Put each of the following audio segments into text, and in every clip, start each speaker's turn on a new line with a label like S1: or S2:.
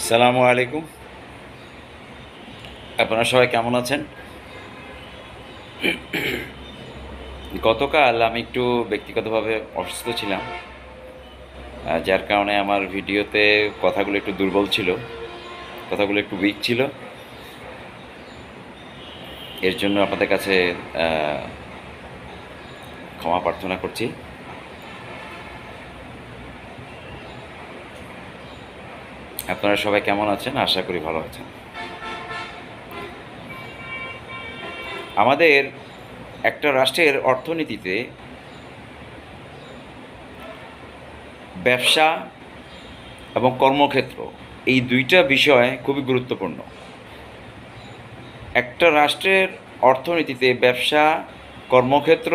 S1: আসসালামু আলাইকুম। আপনারা সবাই কেমন আছেন? গতকাল আমি একটু ব্যক্তিগতভাবে অসুস্থ ছিলাম, যার কারণে আমার ভিডিওতে কথাগুলো একটু দুর্বল ছিল, কথাগুলো একটু উইক ছিল। এর জন্য আপনাদের কাছে আহ, ক্ষমা প্রার্থনা করছি। আপনারা সবাই কেমন আছেন? আশা করি ভালো আছেন। আমাদের একটা রাষ্ট্রের অর্থনীতিতে ব্যবসা এবং কর্মক্ষেত্র, এই দুইটা বিষয় খুবই গুরুত্বপূর্ণ। একটা রাষ্ট্রের অর্থনীতিতে ব্যবসা, কর্মক্ষেত্র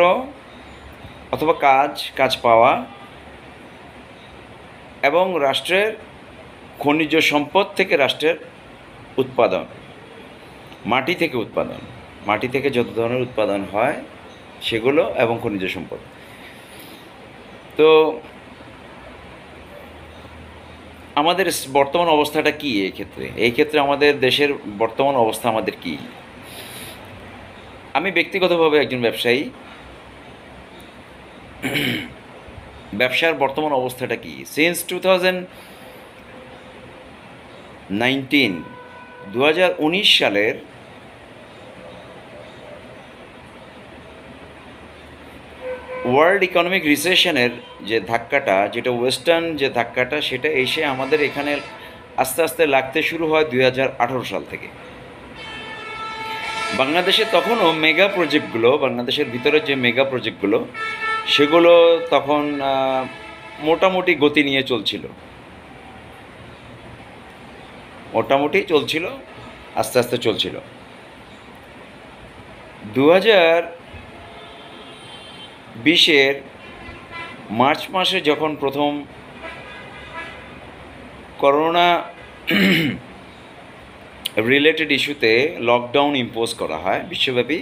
S1: অথবা কাজ পাওয়া এবং রাষ্ট্রের খনিজ সম্পদ থেকে রাষ্ট্রের উৎপাদন, মাটি থেকে যত ধরনের উৎপাদন হয় সেগুলো এবং খনিজ সম্পদ। তো আমাদের বর্তমান অবস্থাটা কি এই ক্ষেত্রে আমাদের দেশের বর্তমান অবস্থা আমাদের কি? আমি ব্যক্তিগতভাবে একজন ব্যবসায়ী। ব্যবসার বর্তমান অবস্থাটা কি? সিন্স 2019 সালের ওয়ার্ল্ড ইকোনমিক রিসেশনের যে ধাক্কাটা, যেটা ওয়েস্টার্ন যে ধাক্কাটা, সেটা এসে আমাদের এখানে আস্তে আস্তে লাগতে শুরু হয় 2018 সাল থেকে। বাংলাদেশে তখনও বাংলাদেশের ভিতরে যে মেগা প্রজেক্টগুলো, সেগুলো তখন মোটামুটি গতি নিয়ে চলছিল, আস্তে আস্তে চলছিল। 2020-এর মার্চ মাসে যখন প্রথম করোনা রিলেটেড ইস্যুতে লকডাউন ইম্পোজ করা হয় বিশ্বব্যাপী,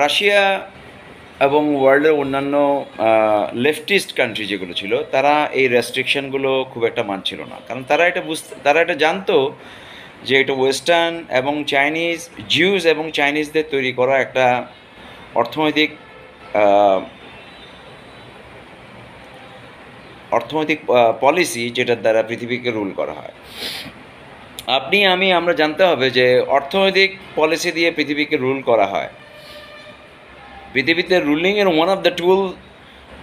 S1: রাশিয়া এবং ওয়ার্ল্ডের অন্যান্য লেফটিস্ট কান্ট্রি যেগুলো ছিল, তারা এই রেস্ট্রিকশনগুলো খুব একটা মানছিল না। কারণ তারা এটা জানতো যে এটা ওয়েস্টার্ন এবং জিউস এবং চাইনিজদের তৈরি করা একটা অর্থনৈতিক পলিসি, যেটার দ্বারা পৃথিবীকে রুল করা হয়। আমরা জানতে হবে যে অর্থনৈতিক পলিসি দিয়ে পৃথিবীকে রুল করা হয়। পৃথিবীতে রুলিংয়ের ওয়ান অফ দ্য টুল,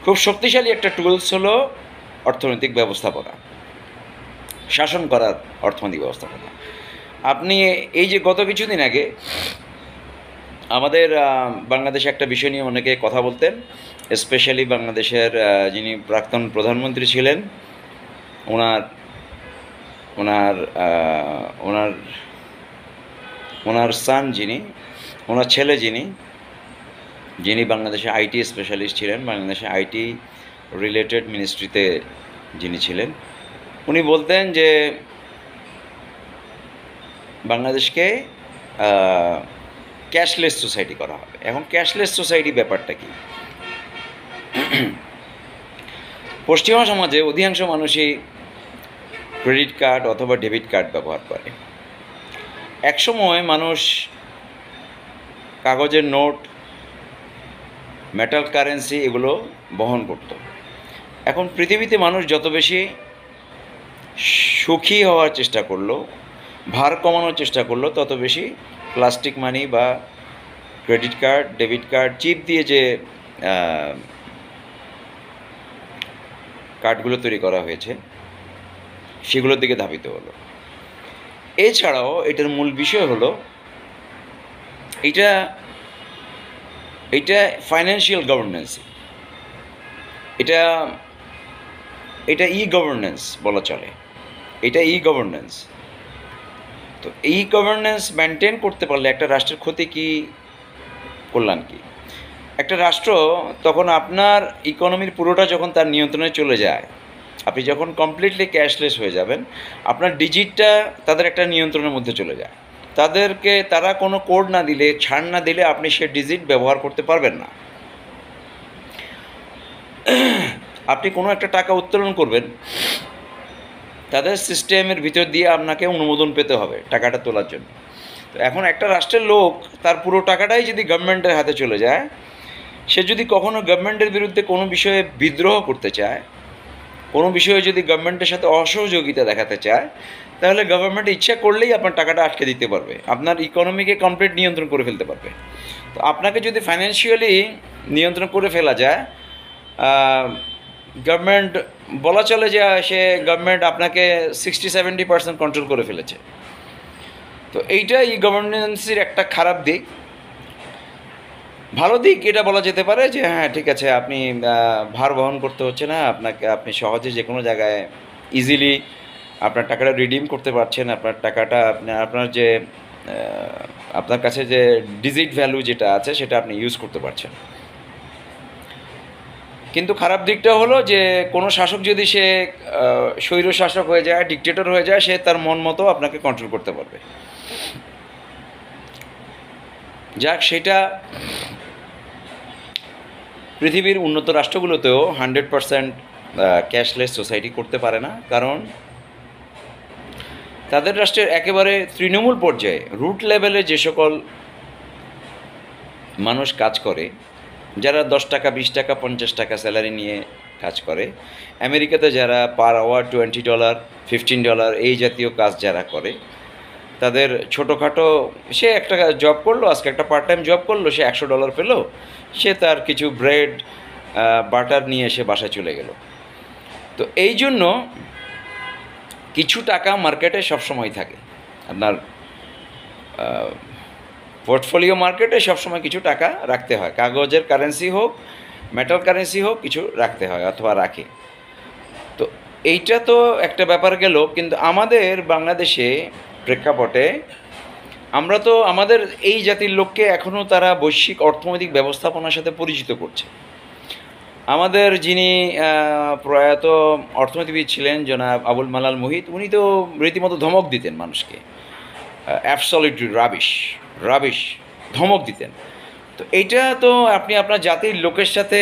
S1: খুব শক্তিশালী একটা টুলস হলো অর্থনৈতিক ব্যবস্থাপনা, শাসন করার অর্থনৈতিক ব্যবস্থাপনা। আপনি এই যে গত কিছুদিন আগে আমাদের বাংলাদেশে একটা বিষয় নিয়ে অনেকে কথা বলতেন, স্পেশালি বাংলাদেশের যিনি প্রাক্তন প্রধানমন্ত্রী ছিলেন, ওনার ওনার ওনার ওনার সান ওনার ছেলে যিনি বাংলাদেশে আইটি স্পেশালিস্ট ছিলেন, বাংলাদেশে আইটি রিলেটেড মিনিস্ট্রিতে যিনি ছিলেন, উনি বলতেন যে বাংলাদেশকে ক্যাশলেস সোসাইটি করা হবে। এখন ক্যাশলেস সোসাইটি ব্যাপারটা কি? পশ্চিমা সমাজে অধিকাংশ মানুষই ক্রেডিট কার্ড অথবা ডেবিট কার্ড ব্যবহার করে। একসময় মানুষ কাগজের নোট, মেটাল কারেন্সি এগুলো বহন করত। এখন পৃথিবীতে মানুষ যত বেশি সুখী হওয়ার চেষ্টা করলো, ভার কমানোর চেষ্টা করলো, তত বেশি প্লাস্টিক মানি বা credit card, debit card, chip দিয়ে যে কার্ডগুলো তৈরি করা হয়েছে সেগুলোর দিকে ধাবিত হলো। এছাড়াও এটার মূল বিষয় হলো এটা ফাইন্যান্সিয়াল গভর্নেন্স, এটা ই গভর্নেন্স বলা চলে। এটা ই গভর্নেন্স। তো এই গভর্নেন্স মেনটেন করতে পারলে একটা রাষ্ট্রের ক্ষতি কি, কল্যাণ কি? একটা রাষ্ট্র তখন আপনার ইকোনমির পুরোটা যখন তার নিয়ন্ত্রণে চলে যায়, আপনি যখন কমপ্লিটলি ক্যাশলেস হয়ে যাবেন, আপনার ডিজিটটা তাদের একটা নিয়ন্ত্রণের মধ্যে চলে যায়। তারা কোনো কোড না দিলে, ছাড় না দিলে আপনি সে ডিজিট ব্যবহার করতে পারবেন না। আপনি কোনো একটা টাকা উত্তোলন করবেন, তাদের সিস্টেমের ভিতর দিয়ে আপনাকে অনুমোদন পেতে হবে টাকাটা তোলার জন্য। তো এখন একটা রাষ্ট্রের লোক তার পুরো টাকাটাই যদি গভর্নমেন্টের হাতে চলে যায়, সে যদি কখনো গভর্নমেন্টের বিরুদ্ধে কোনো বিষয়ে বিদ্রোহ করতে চায়, কোনো বিষয়ে যদি গভর্নমেন্টের সাথে অসহযোগিতা দেখাতে চায়, তাহলে গভর্নমেন্ট ইচ্ছা করলেই আপনার টাকাটা আটকে দিতে পারবে, আপনার ইকোনমিকে কমপ্লিট নিয়ন্ত্রণ করে ফেলতে পারবে। তো আপনাকে যদি ফাইন্যান্সিয়ালি নিয়ন্ত্রণ করে ফেলা যায়, গভর্নমেন্ট বলা চলে যে গভর্নমেন্ট আপনাকে 60-70% কন্ট্রোল করে ফেলেছে। তো এইটাই গভর্নেন্সের একটা খারাপ দিক। ভালো দিক এটা বলা যেতে পারে যে হ্যাঁ ঠিক আছে, আপনি ভার বহন করতে হচ্ছে না, আপনি সহজে যে কোনো জায়গায় ইজিলি আপনার টাকাটা রিডিম করতে পারছেন, আপনার টাকাটা আপনার যে আপনার কাছে যে ডিজিট ভ্যালু যেটা আছে সেটা আপনি ইউজ করতে পারছেন। কিন্তু খারাপ দিকটা হলো যে কোনো শাসক যদি সে স্বৈর শাসক হয়ে যায়, ডিকটেটর হয়ে যায়, সে তার মন মতো আপনাকে কন্ট্রোল করতে পারবে। যাক, সেটা পৃথিবীর উন্নত রাষ্ট্রগুলোতেও 100% ক্যাশলেস সোসাইটি করতে পারে না, কারণ তাদের রাষ্ট্রের একেবারে তৃণমূল পর্যায়ে রুট লেভেলে যে সকল মানুষ কাজ করে, যারা 10 টাকা 20 টাকা 50 টাকা স্যালারি নিয়ে কাজ করে, আমেরিকাতে যারা পার আওয়ার $20 $15 এই জাতীয় কাজ যারা করে, তাদের ছোটোখাটো সে একটা জব করলো, আজকে একটা পার্ট টাইম জব করলো, সে $100 পেলো, সে তার কিছু ব্রেড বাটার নিয়ে এসে বাসায় চলে গেল। তো এই জন্য কিছু টাকা মার্কেটে সবসময় থাকে, আপনার পোর্টফোলিও মার্কেটে সবসময় কিছু টাকা রাখতে হয়, কাগজের কারেন্সি হোক মেটাল কারেন্সি হোক, কিছু রাখতে হয় অথবা রাখে। তো এইটা তো একটা ব্যাপার গেল, কিন্তু আমাদের বাংলাদেশে প্রেক্ষাপটে আমরা তো আমাদের এই জাতির লোককে এখনও তারা বৈশ্বিক অর্থনৈতিক ব্যবস্থাপনার সাথে পরিচিত করছে। আমাদের যিনি প্রয়াত অর্থনীতিবিদ ছিলেন জনাব আবুল মালাল মুহিত, উনি তো রীতিমতো ধমক দিতেন মানুষকে, অ্যাবসলিউটলি রাবিশ ধমক দিতেন। তো এইটা তো আপনি আপনার জাতির লোকের সাথে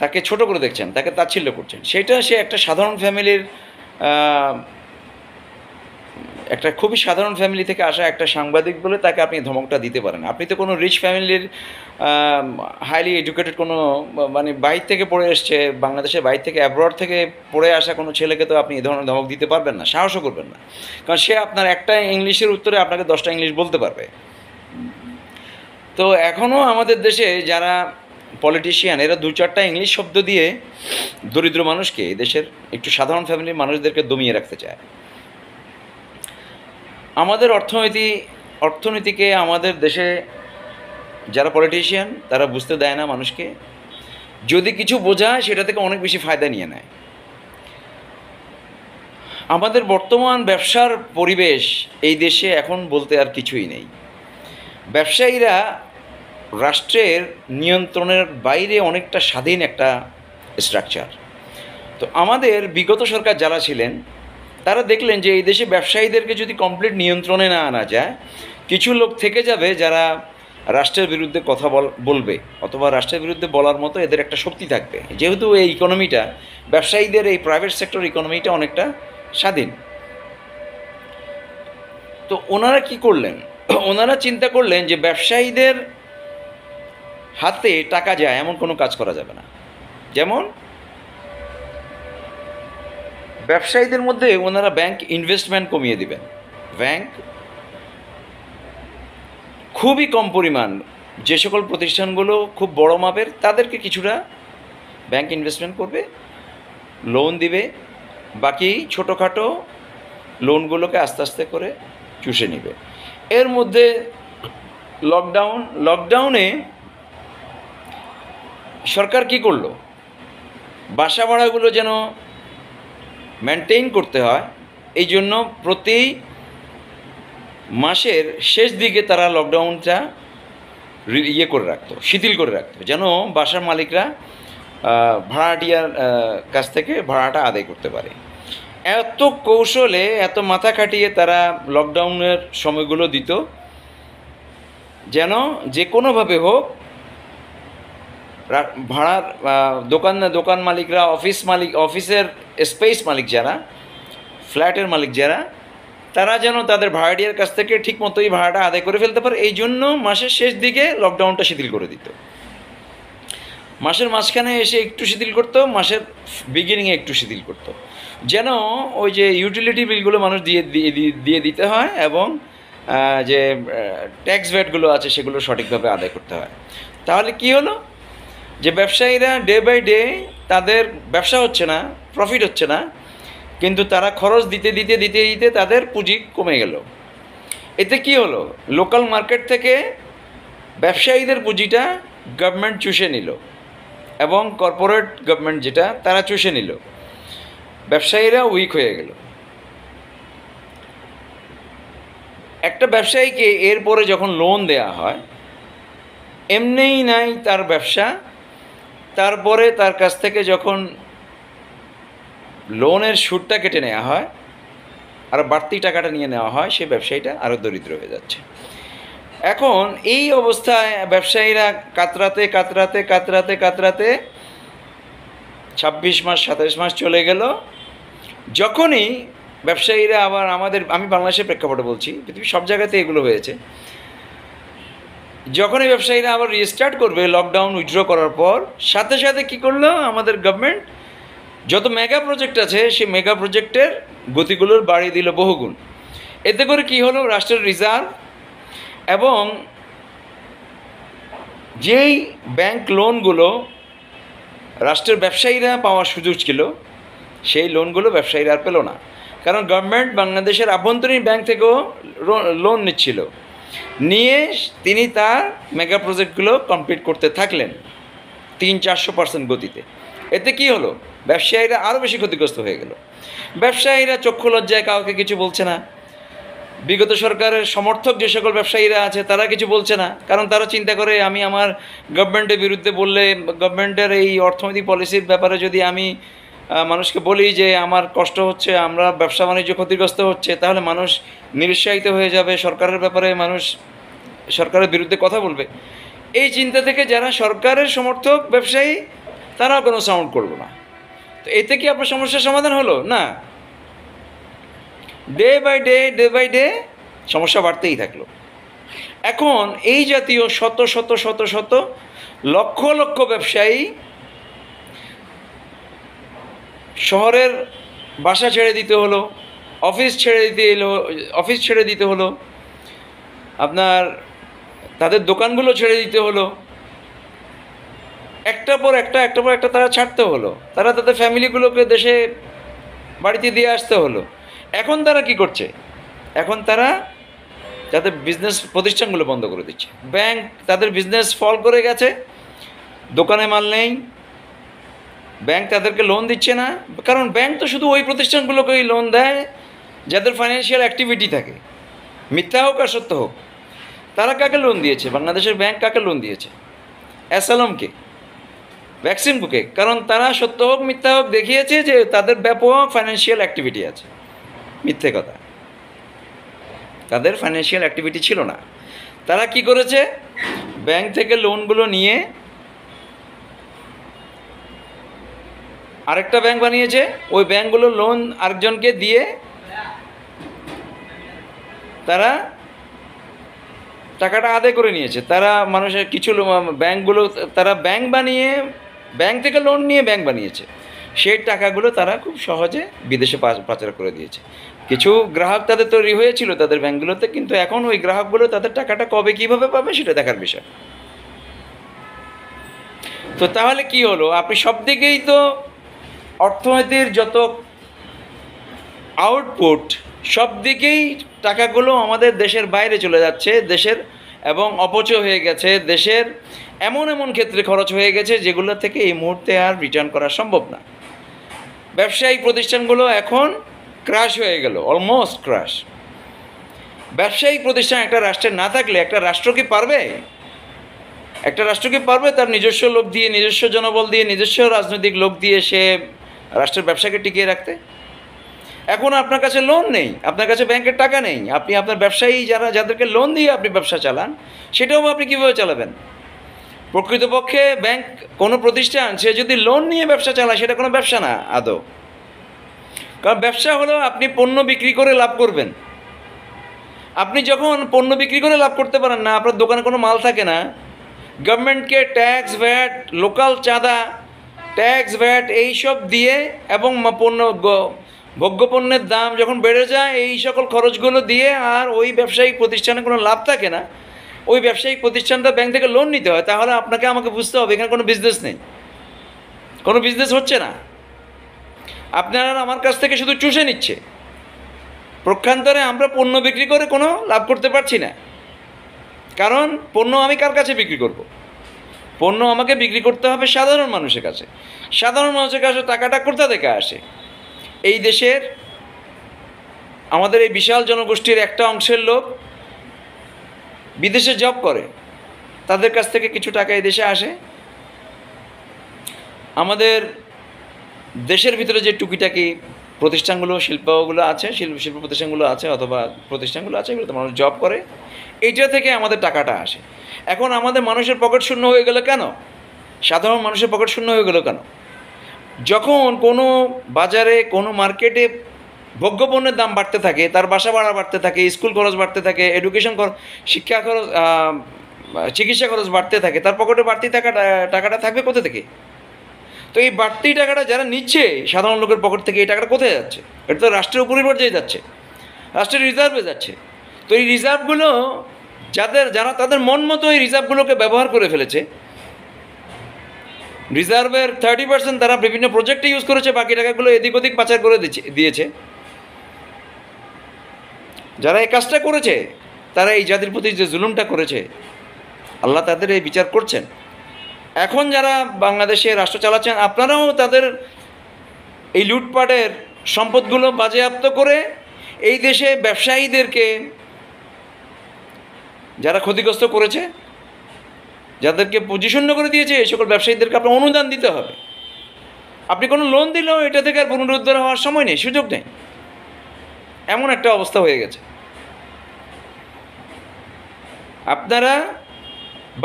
S1: তাকে ছোট করে দেখছেন, তাকে তাচ্ছিল্য করছেন। সেটা সে একটা সাধারণ ফ্যামিলির একটা খুবই সাধারণ ফ্যামিলি থেকে আসা একটা সাংবাদিক বলে তাকে আপনি ধমকটা দিতে পারেন। আপনি তো কোনো রিচ ফ্যামিলির হাইলি এডুকেটেড কোনো মানে বাইর থেকে পড়ে এসছে, বাংলাদেশের বাইর থেকে অ্যাব্রড থেকে পড়ে আসা কোনো ছেলেকে তো আপনি এই ধরনের ধমক দিতে পারবেন না, সাহসও করবেন না, কারণ সে আপনার একটা ইংলিশের উত্তরে আপনাকে 10টা ইংলিশ বলতে পারবে। তো এখনও আমাদের দেশে যারা পলিটিশিয়ান, এরা 2-4টা ইংলিশ শব্দ দিয়ে দরিদ্র মানুষকে, দেশের একটু সাধারণ ফ্যামিলির মানুষদেরকে দমিয়ে রাখতে চায়। আমাদের অর্থনীতিকে আমাদের দেশে যারা পলিটিশিয়ান তারা বুঝতে দেয় না মানুষকে, যদি কিছু বোঝায় সেটা থেকে অনেক বেশি ফায়দা নিয়ে নেয়। আমাদের বর্তমান ব্যবসার পরিবেশ এই দেশে এখন বলতে আর কিছুই নেই। ব্যবসায়ীরা রাষ্ট্রের নিয়ন্ত্রণের বাইরে অনেকটা স্বাধীন একটা স্ট্রাকচার। তো আমাদের বিগত সরকার যারা ছিলেন তারা দেখলেন যে এই দেশে ব্যবসায়ীদেরকে যদি কমপ্লিট নিয়ন্ত্রণে না আনা যায়, কিছু লোক থেকে যাবে যারা রাষ্ট্রের বিরুদ্ধে কথা বলবে, অথবা রাষ্ট্রের বিরুদ্ধে বলার মতো এদের একটা শক্তি থাকবে, যেহেতু এই ইকোনমিটা, ব্যবসায়ীদের এই প্রাইভেট সেক্টর ইকোনমিটা অনেকটা স্বাধীন। তো ওনারা কি করলেন, ওনারা চিন্তা করলেন যে ব্যবসায়ীদের হাতে টাকা যায় এমন কোনো কাজ করা যাবে না। যেমন ব্যবসায়ীদের মধ্যে ওনারা ব্যাংক ইনভেস্টমেন্ট কমিয়ে দিবেন। ব্যাংক খুবই কম পরিমাণ, যে সকল প্রতিষ্ঠানগুলো খুব বড় মাপের তাদেরকে কিছুটা ব্যাংক ইনভেস্টমেন্ট করবে, লোন দিবে, বাকি ছোটোখাটো লোনগুলোকে আস্তে আস্তে করে চুষে নেবে। এর মধ্যে লকডাউনে সরকার কি করলো, বাসা ভাড়াগুলো যেন মেনটেইন করতে হয়, এই জন্য প্রতি মাসের শেষ দিকে তারা লকডাউনটা করে রাখতো, শিথিল করে রাখতো, যেন বাসার মালিকরা ভাড়াটিয়ার কাছ থেকে ভাড়াটা আদায় করতে পারে। এত কৌশলে, এত মাথা খাটিয়ে তারা লকডাউনের সময়গুলো দিত, যেন যে কোনোভাবে হোক ভাড়ার দোকান মালিকরা, অফিসের স্পেস মালিক যারা, ফ্ল্যাটের মালিক যারা, তারা যেন তাদের ভাড়াটিয়ার কাছ থেকে ঠিক মতোই ভাড়াটা আদায় করে ফেলতে পারে, এই জন্য মাসের শেষ দিকে লকডাউনটা শিথিল করে দিত। মাসের মাঝখানে এসে একটু শিথিল করতো, মাসের বিগিনিংয়ে একটু শিথিল করতো, যেন ওই যে ইউটিলিটি বিলগুলো মানুষ দিয়ে দিতে হয় এবং যে ট্যাক্স ভ্যাটগুলো আছে সেগুলো সঠিকভাবে আদায় করতে হয়। তাহলে কি হলো, যে ব্যবসায়ীরা ডে বাই ডে তাদের ব্যবসা হচ্ছে না, প্রফিট হচ্ছে না, কিন্তু তারা খরচ দিতে দিতে দিতে দিতে তাদের পুঁজি কমে গেল। এতে কি হলো, লোকাল মার্কেট থেকে ব্যবসায়ীদের পুঁজিটা গভর্নমেন্ট চুষে নিল এবং কর্পোরেট গভর্নমেন্ট যেটা তারা চুষে নিল, ব্যবসায়ীরা উইক হয়ে গেল। একটা ব্যবসায়ীকে এরপরে যখন লোন দেয়া হয়, এমনিই নাই তার ব্যবসা, তারপরে তার কাছ থেকে যখন লোনের সুদটা কেটে নেওয়া হয় আর বাড়তি টাকাটা নিয়ে নেওয়া হয়, সেই ব্যবসায়ীটা আরও দরিদ্র হয়ে যাচ্ছে। এখন এই অবস্থায় ব্যবসায়ীরা কাতরাতে কাতরাতে কাতরাতে কাতরাতে 26 মাস 27 মাস চলে গেল। যখনই ব্যবসায়ীরা আবার আমি বাংলাদেশের প্রেক্ষাপটে বলছি, পৃথিবীর সব জায়গাতে এগুলো হয়েছে, যখনই ব্যবসায়ীরা আবার রিস্টার্ট করবে লকডাউন উইথড্র করার পর, সাথে সাথে কী করলো আমাদের গভর্নমেন্ট, যত মেগা প্রজেক্ট আছে সেই মেগা প্রজেক্টের গতিগুলোর বাড়িয়ে দিল বহুগুণ। এতে করে কি হলো, রাষ্ট্রের রিজার্ভ এবং যেই ব্যাংক লোনগুলো রাষ্ট্রের ব্যবসায়ীরা পাওয়ার সুযোগ ছিল, সেই লোনগুলো ব্যবসায়ীরা আর পেল না, কারণ গভর্নমেন্ট বাংলাদেশের আভ্যন্তরীণ ব্যাংক থেকেও লোন নিচ্ছিল, নিয়ে তিনি তার মেগা প্রজেক্টগুলো কমপ্লিট করতে থাকলেন 300-400% গতিতে। এতে কি হলো, ব্যবসায়ীরা আরও বেশি ক্ষতিগ্রস্ত হয়ে গেল। ব্যবসায়ীরা চক্ষু লজ্জায় কাউকে কিছু বলছে না, বিগত সরকারের সমর্থক যে সকল ব্যবসায়ীরা আছে তারা কিছু বলছে না, কারণ তারা চিন্তা করে আমি আমার গভর্নমেন্টের বিরুদ্ধে বললে, গভর্নমেন্টের এই অর্থনৈতিক পলিসির ব্যাপারে যদি আমি মানুষকে বলি যে আমার কষ্ট হচ্ছে, আমরা ব্যবসা বাণিজ্য ক্ষতিগ্রস্ত হচ্ছে, তাহলে মানুষ নিরুৎসাহিত হয়ে যাবে, সরকারের ব্যাপারে মানুষ সরকারের বিরুদ্ধে কথা বলবে। এই চিন্তা থেকে যারা সরকারের সমর্থক ব্যবসায়ী, তারাও কোনো সাউন্ড করলো না। তো এতে কি আপনার সমস্যার সমাধান হলো? না, ডে বাই ডে সমস্যা বাড়তেই থাকলো। এখন এই জাতীয় শত শত শত শত লক্ষ লক্ষ ব্যবসায়ী শহরের বাসা ছেড়ে দিতে হলো, অফিস ছেড়ে দিতে হলো, আপনার তাদের দোকানগুলো ছেড়ে দিতে হলো, একটার পর একটা তারা ছাড়তে হলো, তারা তাদের ফ্যামিলিগুলোকে দেশে বাড়িতে দিয়ে আসতে হলো। এখন তারা কি করছে, এখন তারা তাদের বিজনেস প্রতিষ্ঠানগুলো বন্ধ করে দিচ্ছে, ব্যাংক তাদের বিজনেস ফল করে গেছে, দোকানে মাল নেই, ব্যাংক তাদেরকে লোন দিচ্ছে না, কারণ ব্যাংক তো শুধু ওই প্রতিষ্ঠানগুলোকেই লোন দেয় যাদের ফাইন্যান্সিয়াল অ্যাক্টিভিটি থাকে, মিথ্যা হোক আর সত্য হোক। তারা কাকে লোন দিয়েছে, বাংলাদেশের ব্যাংক কাকে লোন দিয়েছে? অ্যাসালমকে, ভ্যাকসিনকে, কারণ তারা সত্য হোক মিথ্যা হোক দেখিয়েছে যে তাদের ব্যাপক ফাইন্যান্সিয়াল অ্যাক্টিভিটি আছে। মিথ্যে কথা, তাদের ফাইন্যান্সিয়াল অ্যাক্টিভিটি ছিল না। তারা কি করেছে, ব্যাংক থেকে লোনগুলো নিয়ে আরেকটা ব্যাংক বানিয়েছে, ওই ব্যাংকগুলো লোন আরেকজনকে দিয়ে তারা টাকাটা আদায় করে নিয়েছে। তারা মানুষের কিছু ব্যাংকগুলো তারা ব্যাংক বানিয়ে, ব্যাংক থেকে লোন নিয়ে ব্যাংক বানিয়েছে, সেই টাকাগুলো তারা খুব সহজে বিদেশে পাচার করে দিয়েছে। কিছু গ্রাহক তাদের তৈরি হয়েছিল তাদের ব্যাংকগুলোতে, কিন্তু এখন ওই গ্রাহকগুলো তাদের টাকাটা কবে কীভাবে পাবে সেটা দেখার বিষয়। তো তাহলে কি হলো, আপনি সব দিকেই তো অর্থনীতির যত আউটপুট, সব দিকেই টাকাগুলো আমাদের দেশের বাইরে চলে যাচ্ছে, দেশের এবং অপচয় হয়ে গেছে, দেশের এমন এমন ক্ষেত্রে খরচ হয়ে গেছে যেগুলো থেকে এই মুহূর্তে আর রিটার্ন করা সম্ভব না। ব্যবসায়িক প্রতিষ্ঠানগুলো এখন ক্রাশ হয়ে গেল, অলমোস্ট ক্রাশ। ব্যবসায়িক প্রতিষ্ঠান একটা রাষ্ট্রের না থাকলে একটা রাষ্ট্র কি পারবে, তার নিজস্ব লোক দিয়ে, নিজস্ব জনবল দিয়ে, নিজস্ব রাজনৈতিক লোক দিয়ে সে রাষ্ট্রের ব্যবসাকে টিকিয়ে রাখতে? এখন আপনার কাছে লোন নেই, আপনার কাছে ব্যাংকের টাকা নেই, আপনি আপনার ব্যবসায়ী যাদেরকে লোন দিয়ে আপনি ব্যবসা চালান, সেটাও আপনি কীভাবে চালাবেন? প্রকৃতপক্ষে ব্যাংক কোনো প্রতিষ্ঠান সে যদি লোন নিয়ে ব্যবসা চালায় সেটা কোনো ব্যবসা না আদৌ। কারণ ব্যবসা হলো আপনি পণ্য বিক্রি করে লাভ করবেন। আপনি যখন পণ্য বিক্রি করে লাভ করতে পারেন না, আপনার দোকানে কোনো মাল থাকে না, গভর্নমেন্টকে ট্যাক্স ভ্যাট, লোকাল চাঁদা, ট্যাক্স ভ্যাট এইসব দিয়ে এবং ভোগ্য পণ্যের দাম যখন বেড়ে যায় এই সকল খরচগুলো দিয়ে আর ওই ব্যবসায়িক প্রতিষ্ঠানে কোনো লাভ থাকে না, ওই ব্যবসায়িক প্রতিষ্ঠানটা ব্যাংক থেকে লোন নিতে হয়। তাহলে আপনাকে আমাকে বুঝতে হবে এখানে কোনো বিজনেস নেই, কোনো বিজনেস হচ্ছে না। আপনারা আমার কাছ থেকে শুধু চুষে নিচ্ছে। পক্ষান্তরে আমরা পণ্য বিক্রি করে কোনো লাভ করতে পারছি না। কারণ পণ্য আমি কার কাছে বিক্রি করব? পণ্য আমাকে বিক্রি করতে হবে সাধারণ মানুষের কাছে। সাধারণ মানুষের কাছে টাকাটা কোথা থেকে আসে? এই দেশের আমাদের এই বিশাল জনগোষ্ঠীর একটা অংশের লোক বিদেশে জব করে, তাদের কাছ থেকে কিছু টাকা এই দেশে আসে। আমাদের দেশের ভিতরে যে টুকিটাকি প্রতিষ্ঠানগুলো, শিল্পগুলো আছে, শিল্প প্রতিষ্ঠানগুলো আছে অথবা প্রতিষ্ঠানগুলো আছে, এগুলোতে মানুষ জব করে, এইটা থেকে আমাদের টাকাটা আসে। এখন আমাদের মানুষের পকেট শূন্য হয়ে গেল কেন? সাধারণ মানুষের পকেট শূন্য হয়ে গেল কেন? যখন কোনো বাজারে, কোনো মার্কেটে ভোগ্যপণ্যের দাম বাড়তে থাকে, তার বাসা ভাড়া বাড়তে থাকে, স্কুল খরচ বাড়তে থাকে, এডুকেশন খরচ, শিক্ষা খরচ, চিকিৎসা খরচ বাড়তে থাকে, তার পকেটে বাড়তি টাকাটা থাকবে কোথা থেকে? তো এই বাড়তি টাকাটা যারা নিচ্ছে সাধারণ লোকের পকেট থেকে, এই টাকাটা কোথায় যাচ্ছে? এটা তো রাষ্ট্রের পরিবর্তে যাচ্ছে, রাষ্ট্রের রিজার্ভে যাচ্ছে। তো এই রিজার্ভগুলো যারা তাদের মন মতো এই রিজার্ভগুলোকে ব্যবহার করে ফেলেছে, রিজার্ভের 30% তারা বিভিন্ন প্রজেক্টে ইউজ করেছে, বাকি টাকাগুলো এদিক ওদিক পাচার করে দিয়েছে। যারা এই কাজটা করেছে, তারা এই জাতির প্রতি যে জুলুমটা করেছে, আল্লাহ তাদের এই বিচার করছেন। এখন যারা বাংলাদেশে রাষ্ট্র চালাচ্ছেন, আপনারাও তাদের এই লুটপাটের সম্পদগুলো বাজেয়াপ্ত করে এই দেশে ব্যবসায়ীদেরকে যারা ক্ষতিগ্রস্ত করেছে, যাদেরকে পুঁজিশূন্য করে দিয়েছে, এই সকল ব্যবসায়ীদেরকে আপনার অনুদান দিতে হবে। আপনি কোনো লোন দিলেও এটা থেকে আর পুনরুদ্ধার হওয়ার সময় নেই, সুযোগ নেই, এমন একটা অবস্থা হয়ে গেছে। আপনারা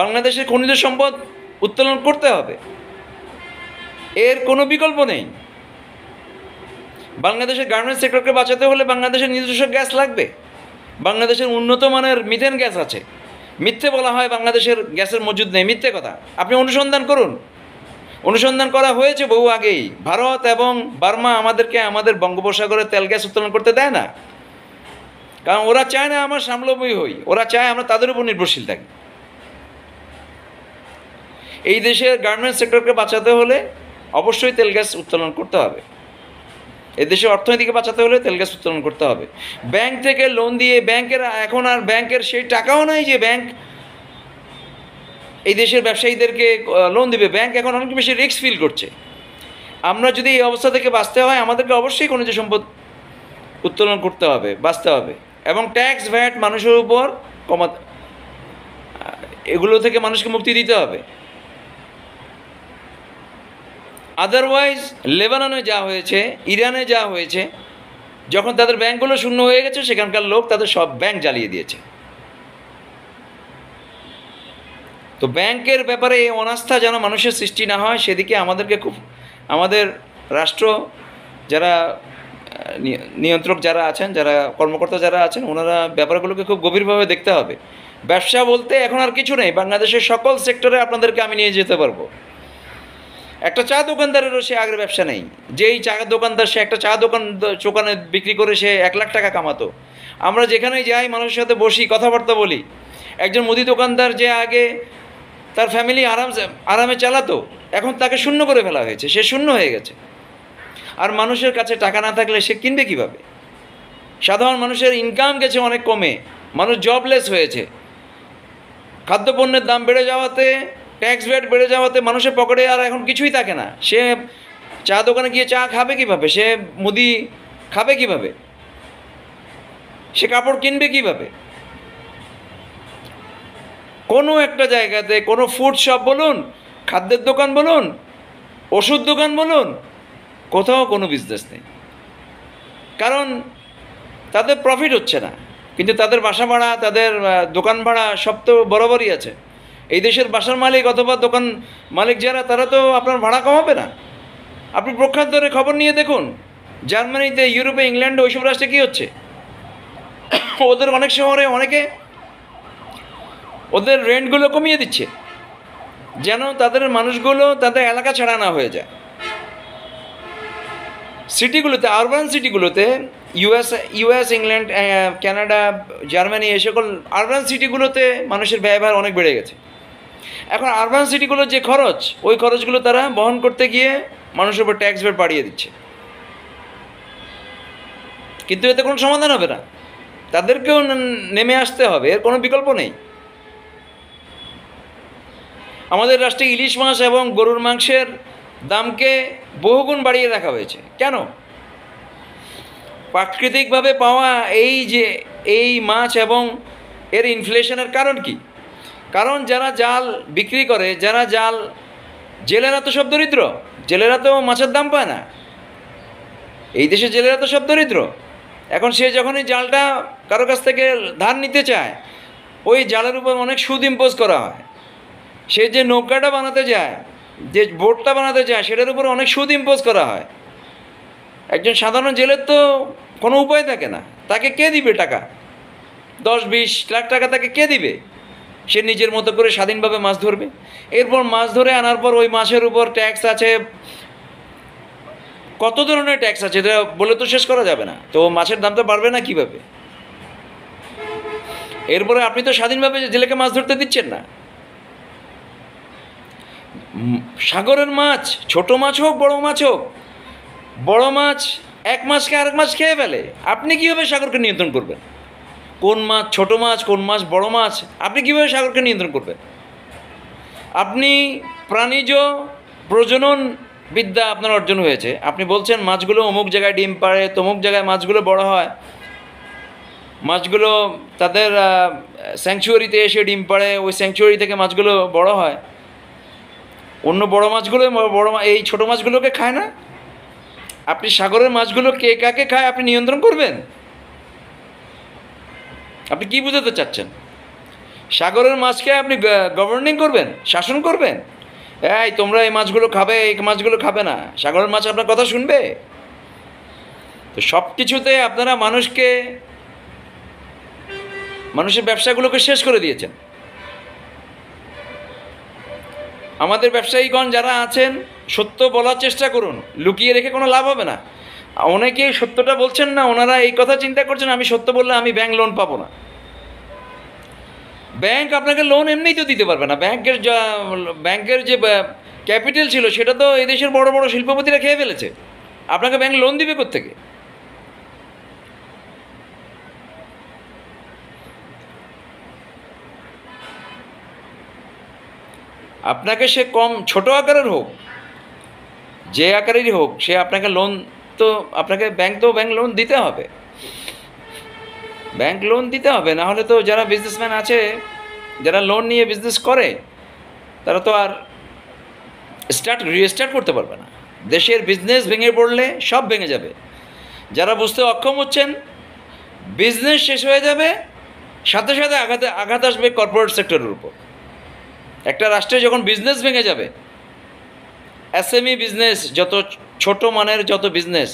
S1: বাংলাদেশের খনিজ সম্পদ উত্তোলন করতে হবে, এর কোনো বিকল্প নেই। বাংলাদেশের গার্মেন্টস সেক্টরকে বাঁচাতে হলে বাংলাদেশের নিজস্ব গ্যাস লাগবে। বাংলাদেশের উন্নত মানের মিথেন গ্যাস আছে। মিথ্যে বলা হয় বাংলাদেশের গ্যাসের মজুদ নেই, মিথ্যে কথা। আপনি অনুসন্ধান করুন, অনুসন্ধান করা হয়েছে বহু আগেই। ভারত এবং বার্মা আমাদেরকে আমাদের বঙ্গোপসাগরে তেল গ্যাস উত্তোলন করতে দেয় না, কারণ ওরা চায় না আমরা স্বাবলম্বী হই, ওরা চায় আমরা তাদের উপর নির্ভরশীল থাকি। এই দেশের গার্মেন্টস সেক্টরকে বাঁচাতে হলে অবশ্যই তেল গ্যাস উত্তোলন করতে হবে। এই দেশের অর্থনীতিকে বাঁচাতে হলে তেল গ্যাস উত্তোলন করতে হবে। ব্যাংক থেকে লোন দিয়ে, ব্যাংকের এখন আর ব্যাংকের সেই টাকাও নাই যে ব্যাংক এই দেশের ব্যবসায়ীদেরকে লোন দিবে। ব্যাংক এখন অনেক বেশি রিস্ক ফিল করছে। আমরা যদি এই অবস্থা থেকে বাঁচতে হয়, আমাদেরকে অবশ্যই খনিজ সম্পদ উত্তোলন করতে হবে, বাঁচতে হবে, এবং ট্যাক্স ভ্যাট মানুষের উপর কমাতে, এগুলো থেকে মানুষকে মুক্তি দিতে হবে। আদারওয়াইজ লেবাননে যা হয়েছে, ইরানে যা হয়েছে, যখন তাদের ব্যাংকগুলো শূন্য হয়ে গেছে, সেখানকার লোক তাদের সব ব্যাংক জ্বালিয়ে দিয়েছে। তো ব্যাংকের ব্যাপারে এই অনাস্থা যেন মানুষের সৃষ্টি না হয়, সেদিকে আমাদেরকে খুব, আমাদের রাষ্ট্র যারা নিয়ন্ত্রক যারা আছেন, যারা কর্মকর্তা যারা আছেন, ওনারা ব্যাপারগুলোকে খুব গভীরভাবে দেখতে হবে। ব্যবসা বলতে এখন আর কিছু নেই, বাংলাদেশের সকল সেক্টরে আপনাদেরকে আমি নিয়ে যেতে পারবো। একটা চা দোকানদারেরও সে আগের ব্যবসা নেই। যেই চা দোকানদার, সে একটা চা দোকানে বিক্রি করে সে 1 লাখ টাকা কামাতো। আমরা যেখানেই যাই, মানুষের সাথে বসি, কথাবার্তা বলি। একজন মুদি দোকানদার যে আগে তার ফ্যামিলি আরামে চালাতো, এখন তাকে শূন্য করে ফেলা হয়েছে, সে শূন্য হয়ে গেছে। আর মানুষের কাছে টাকা না থাকলে সে কিনবে কীভাবে? সাধারণ মানুষের ইনকাম গেছে অনেক কমে, মানুষ জবলেস হয়েছে। খাদ্যপণ্যের দাম বেড়ে যাওয়াতে, ট্যাক্স ভ্যাট বেড়ে যাওয়াতে মানুষের পকেটে আর এখন কিছুই থাকে না। সে চা দোকানে গিয়ে চা খাবে কীভাবে? সে মুদি খাবে কীভাবে? সে কাপড় কিনবে কীভাবে? কোনো একটা জায়গাতে, কোনো ফুড শপ বলুন, খাদ্যের দোকান বলুন, ওষুধ দোকান বলুন, কোথাও কোনো বিজনেস নেই। কারণ তাদের প্রফিট হচ্ছে না, কিন্তু তাদের বাসা ভাড়া, তাদের দোকান ভাড়া সব তো বরাবরই আছে। এই দেশের বাসার মালিক অথবা দোকান মালিক যারা, তারা তো আপনার ভাড়া কমাবে না। আপনি প্রখ্যাত খবর নিয়ে দেখুন, জার্মানিতে, ইউরোপে, ইংল্যান্ডে, ওইসব রাষ্ট্রে কী হচ্ছে। ওদের অনেক শহরে অনেকে ওদের রেন্টগুলো কমিয়ে দিচ্ছে, যেন তাদের মানুষগুলো তাদের এলাকা ছাড়া না হয়ে যায়। সিটিগুলোতে, আরবান সিটিগুলোতে, ইউএস, ইংল্যান্ড, কানাডা, জার্মানি, এই সকল আরবান সিটিগুলোতে মানুষের ব্যয়ভার অনেক বেড়ে গেছে। এখন আরবান সিটিগুলোর যে খরচ, ওই খরচগুলো তারা বহন করতে গিয়ে মানুষের উপর ট্যাক্স বের বাড়িয়ে দিচ্ছে। কিন্তু এতে কোনো সমাধান হবে না, তাদেরকেও নেমে আসতে হবে, এর কোনো বিকল্প নেই। আমাদের রাষ্ট্রে ইলিশ মাছ এবং গরুর মাংসের দামকে বহুগুণ বাড়িয়ে রাখা হয়েছে। কেন? প্রাকৃতিকভাবে পাওয়া এই মাছ এবং এর ইনফ্লেশনের কারণ কি? কারণ যারা জাল বিক্রি করে, যারা জাল, জেলেরা তো সব দরিদ্র, জেলেরা তো মাছের দাম পায় না। এই দেশে জেলেরা তো সব দরিদ্র। এখন সে যখনই জালটা কারো কাছ থেকে ধার নিতে চায়, ওই জালের উপর অনেক সুদ ইম্পোজ করা হয়। সে যে নৌকাটা বানাতে যায়, যে বোটটা বানাতে চায়, সেটার উপর অনেক সুদ ইম্পোজ করা হয়। একজন সাধারণ জেলের তো কোনো উপায় থাকে না, তাকে কে দিবে টাকা? 10-20 লাখ টাকা তাকে কে দিবে? সে নিজের মতো করে স্বাধীনভাবে মাছ ধরবে। এরপর মাছ ধরে আনার পর ওই মাছের উপর ট্যাক্স আছে, কত ধরনের ট্যাক্স আছে, এটা বলে তো শেষ করা যাবে না। তো মাছের দাম তো বাড়বে না কীভাবে? এরপরে আপনি তো স্বাধীনভাবে জেলেকে মাছ ধরতে দিচ্ছেন না। সাগরের মাছ, ছোট মাছ হোক বড় মাছ হোক, বড় মাছ এক মাছকে আরেক মাছ খেয়ে ফেলে। আপনি কীভাবে সাগরকে নিয়ন্ত্রণ করবেন? কোন মাছ ছোট মাছ, কোন মাছ বড় মাছ, আপনি কীভাবে সাগরকে নিয়ন্ত্রণ করবেন? আপনি প্রাণীজ প্রজনন বিদ্যা আপনার অর্জন হয়েছে, আপনি বলছেন মাছগুলো অমুক জায়গায় ডিম পাড়ে, তমুক জায়গায় মাছগুলো বড় হয়, মাছগুলো তাদের স্যাংচুয়ারিতে এসে ডিম পাড়ে, ওই স্যাংচুয়ারি থেকে মাছগুলো বড় হয়। অন্য বড় মাছগুলো এই ছোট মাছগুলোকে খায় না। আপনি সাগরের মাছগুলো কে কাকে খায় আপনি নিয়ন্ত্রণ করবেন? আপনি কি বুঝাতে চাচ্ছেন? সাগরের মাছকে আপনি গভর্নিং করবেন, শাসন করবেন? এই তোমরা এই মাছগুলো খাবে, এই মাছগুলো খাবে না। সাগরের মাছ আপনার কথা শুনবে? তো সব কিছুতে আপনারা মানুষের ব্যবসাগুলোকে শেষ করে দিয়েছেন। আমাদের ব্যবসায়ীগণ যারা আছেন, সত্য বলার চেষ্টা করুন, লুকিয়ে রেখে কোনো লাভ হবে না। অনেকেই সত্যটা বলছেন না, ওনারা এই কথা চিন্তা করছেন আমি সত্য বললে আমি ব্যাংক লোন পাবো না। ব্যাংক আপনাকে লোন এমনিই তো দিতে পারবে না। ব্যাংকের যে ক্যাপিটাল ছিল সেটা তো এই দেশের বড় বড় শিল্পপতিরা খেয়ে ফেলেছে। আপনাকে ব্যাংক লোন দিবে কোত্থেকে? আপনাকে সে কম ছোট আকারের হোক, যে আকারেরই হোক, সে আপনাকে লোন তো ব্যাংক লোন দিতে হবে। ব্যাংক লোন দিতে হবে, না হলে তো যারা বিজনেসম্যান আছে, যারা লোন নিয়ে বিজনেস করে, তারা তো আর রিস্টার্ট করতে পারবে না। দেশের বিজনেস ভেঙে পড়লে সব ভেঙে যাবে। যারা বুঝতে অক্ষম হচ্ছেন, বিজনেস শেষ হয়ে যাবে, সাথে সাথে আঘাত আসবে কর্পোরেট সেক্টরের উপর। একটা রাষ্ট্রে যখন বিজনেস ভেঙে যাবে, এসএমই বিজনেস, যত ছোট মানের যত বিজনেস,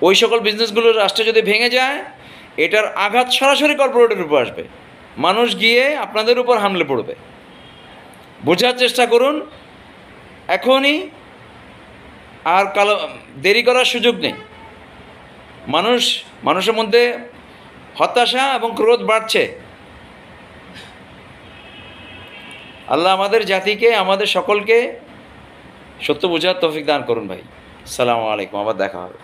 S1: ওই সকল বিজনেসগুলো রাষ্ট্রে যদি ভেঙে যায়, এটার আঘাত সরাসরি কর্পোরেটের উপর আসবে। মানুষ গিয়ে আপনাদের উপর হামলে পড়বে। বোঝার চেষ্টা করুন এখনই, আর দেরি করার সুযোগ নেই। মানুষের মধ্যে হতাশা এবং ক্রোধ বাড়ছে। আল্লাহ আমাদের জাতিকে, আমাদের সকলকে সত্য বোঝার তৌফিক দান করুন ভাই। আসসালামু আলাইকুম, আবার দেখা হবে।